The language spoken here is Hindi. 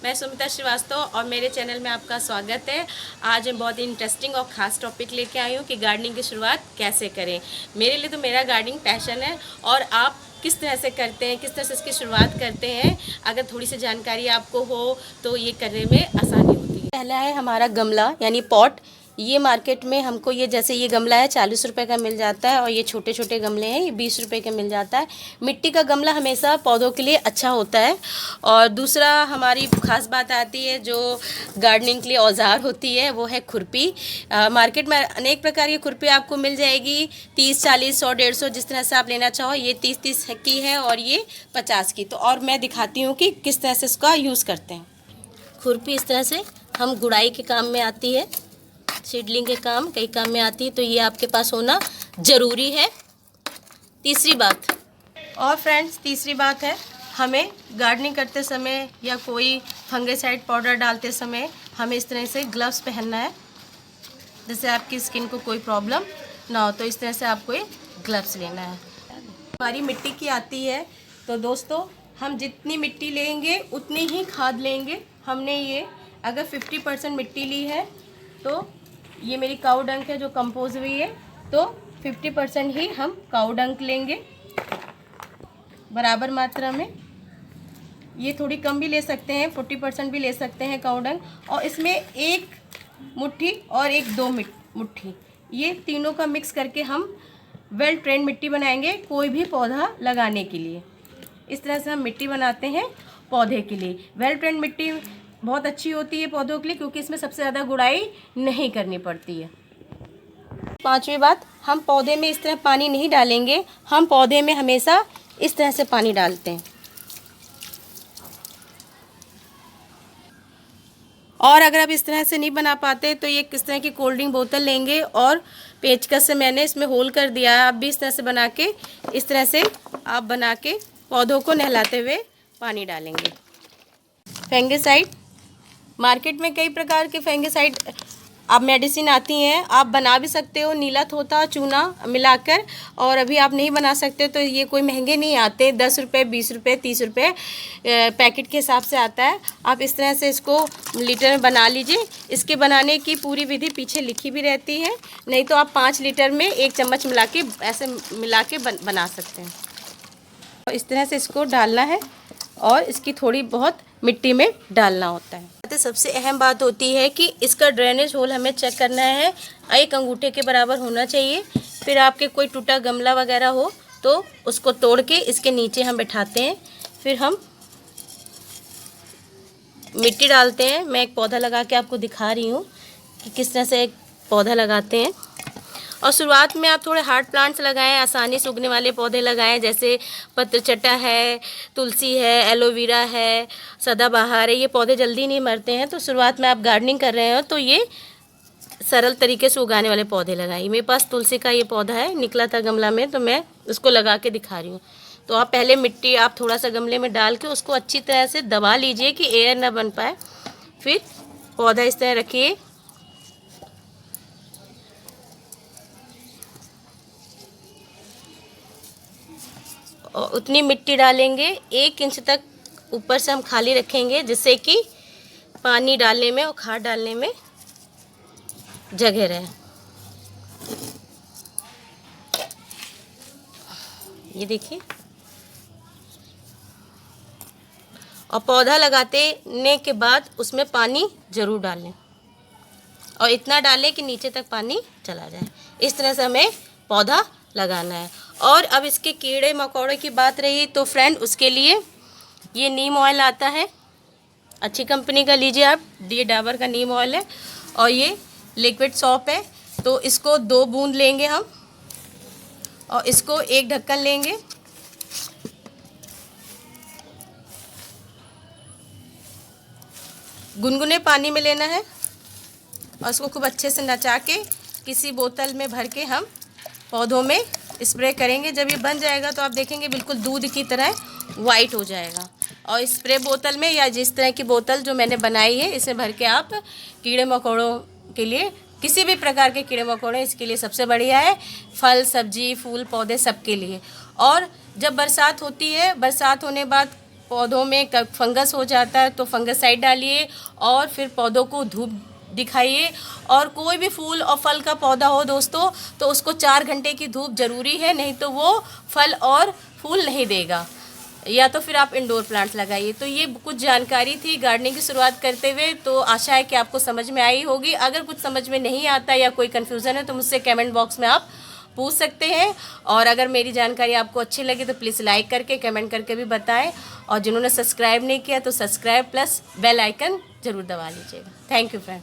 मैं सुमिता श्रीवास्तव और मेरे चैनल में आपका स्वागत है। आज मैं बहुत इंटरेस्टिंग और ख़ास टॉपिक लेके आई हूँ कि गार्डनिंग की शुरुआत कैसे करें। मेरे लिए तो मेरा गार्डनिंग पैशन है और आप किस तरह से करते हैं, किस तरह से इसकी शुरुआत करते हैं, अगर थोड़ी सी जानकारी आपको हो तो ये करने में आसानी होती है। पहला है हमारा गमला यानी पॉट। ये मार्केट में हमको ये जैसे ये गमला है 40 रुपये का मिल जाता है और ये छोटे छोटे गमले हैं ये 20 रुपये का मिल जाता है। मिट्टी का गमला हमेशा पौधों के लिए अच्छा होता है। और दूसरा हमारी ख़ास बात आती है जो गार्डनिंग के लिए औजार होती है वो है खुरपी। मार्केट में अनेक प्रकार की खुरपी आपको मिल जाएगी, 30, 40, 100, 150 जिस तरह से आप लेना चाहो। ये 30 की है और ये 50 की। तो और मैं दिखाती हूँ कि किस तरह से इसका यूज़ करते हैं। खुरपी इस तरह से हम गुड़ाई के काम में आती है, सीडलिंग के काम कई काम में आती है, तो ये आपके पास होना ज़रूरी है। तीसरी बात और फ्रेंड्स, तीसरी बात है हमें गार्डनिंग करते समय या कोई फंगिसाइड पाउडर डालते समय हमें इस तरह से ग्लव्स पहनना है, जिससे आपकी स्किन को कोई प्रॉब्लम ना हो। तो इस तरह से आपको ये ग्लव्स लेना है। हमारी मिट्टी की आती है, तो दोस्तों हम जितनी मिट्टी लेंगे उतनी ही खाद लेंगे। हमने ये अगर 50% मिट्टी ली है तो ये मेरी काऊ डंक है जो कंपोज हुई है, तो 50% ही हम काऊ डंक लेंगे बराबर मात्रा में। ये थोड़ी कम भी ले सकते हैं, 40% भी ले सकते हैं काऊ डंक। और इसमें 1 मुट्ठी और 2 मुट्ठी ये तीनों का मिक्स करके हम वेल ट्रेंड मिट्टी बनाएंगे कोई भी पौधा लगाने के लिए। इस तरह से हम मिट्टी बनाते हैं पौधे के लिए। वेल ट्रेंड मिट्टी बहुत अच्छी होती है पौधों के लिए क्योंकि इसमें सबसे ज़्यादा गुड़ाई नहीं करनी पड़ती है। पांचवी बात, हम पौधे में इस तरह पानी नहीं डालेंगे, हम पौधे में हमेशा इस तरह से पानी डालते हैं। और अगर आप इस तरह से नहीं बना पाते तो ये किस तरह की कोल्ड ड्रिंक बोतल लेंगे और पेचकस से मैंने इसमें होल कर दिया है। आप भी इस तरह से बना के इस तरह से आप बना के पौधों को नहलाते हुए पानी डालेंगे। फंगिसाइड, मार्केट में कई प्रकार के फंगिसाइड अब मेडिसिन आती हैं, आप बना भी सकते हो नीला थोथा चूना मिलाकर। और अभी आप नहीं बना सकते तो ये कोई महंगे नहीं आते, 10 रुपये, 20 रुपये, 30 रुपये पैकेट के हिसाब से आता है। आप इस तरह से इसको लीटर में बना लीजिए। इसके बनाने की पूरी विधि पीछे लिखी भी रहती है, नहीं तो आप 5 लीटर में 1 चम्मच मिला के ऐसे मिला के बना सकते हैं। तो इस तरह से इसको डालना है और इसकी थोड़ी बहुत मिट्टी में डालना होता है। सबसे अहम बात होती है कि इसका ड्रेनेज होल हमें चेक करना है, 1 अंगूठे के बराबर होना चाहिए। फिर आपके कोई टूटा गमला वगैरह हो तो उसको तोड़ के इसके नीचे हम बिठाते हैं। फिर हम मिट्टी डालते हैं। मैं एक पौधा लगा के आपको दिखा रही हूँ कि किस तरह से एक पौधा लगाते हैं। और शुरुआत में आप थोड़े हार्ड प्लांट्स लगाएं, आसानी से उगने वाले पौधे लगाएं, जैसे पत्रचट्टा है, तुलसी है, एलोवेरा है, सदाबहार है। ये पौधे जल्दी नहीं मरते हैं, तो शुरुआत में आप गार्डनिंग कर रहे हो तो ये सरल तरीके से उगाने वाले पौधे लगाइए। मेरे पास तुलसी का ये पौधा है, निकला था गमला में, तो मैं उसको लगा के दिखा रही हूँ। तो आप पहले मिट्टी आप थोड़ा सा गमले में डाल के उसको अच्छी तरह से दबा लीजिए कि एयर ना बन पाए। फिर पौधा इस तरह रखिए और उतनी मिट्टी डालेंगे 1 इंच तक ऊपर से हम खाली रखेंगे, जिससे कि पानी डालने में और खाद डालने में जगह रहे। ये देखिए। और पौधा लगाने के बाद उसमें पानी ज़रूर डालें और इतना डालें कि नीचे तक पानी चला जाए। इस तरह से हमें पौधा लगाना है। और अब इसके कीड़े मकोड़े की बात रही तो फ्रेंड, उसके लिए ये नीम ऑयल आता है, अच्छी कंपनी का लीजिए आप। ये डाबर का नीम ऑयल है और ये लिक्विड सॉप है। तो इसको 2 बूंद लेंगे हम और इसको 1 ढक्कन लेंगे। गुनगुने पानी में लेना है और इसको खूब अच्छे से नचा के किसी बोतल में भर के हम पौधों में स्प्रे करेंगे। जब ये बन जाएगा तो आप देखेंगे बिल्कुल दूध की तरह वाइट हो जाएगा। और स्प्रे बोतल में या जिस तरह की बोतल जो मैंने बनाई है इसे भर के आप कीड़े मकोड़ों के लिए, किसी भी प्रकार के कीड़े मकोड़े, इसके लिए सबसे बढ़िया है। फल सब्जी फूल पौधे सबके लिए। और जब बरसात होती है, बरसात होने बाद पौधों में फंगस हो जाता है तो फंगसाइड डालिए और फिर पौधों को धूप दिखाइए। और कोई भी फूल और फल का पौधा हो दोस्तों तो उसको 4 घंटे की धूप ज़रूरी है, नहीं तो वो फल और फूल नहीं देगा। या तो फिर आप इंडोर प्लांट्स लगाइए। तो ये कुछ जानकारी थी गार्डनिंग की शुरुआत करते हुए, तो आशा है कि आपको समझ में आई होगी। अगर कुछ समझ में नहीं आता या कोई कन्फ्यूज़न है तो मुझसे कमेंट बॉक्स में आप पूछ सकते हैं। और अगर मेरी जानकारी आपको अच्छी लगी तो प्लीज़ लाइक करके कमेंट करके भी बताएं। और जिन्होंने सब्सक्राइब नहीं किया तो सब्सक्राइब प्लस बेल आइकन ज़रूर दबा लीजिएगा। Thank you friend.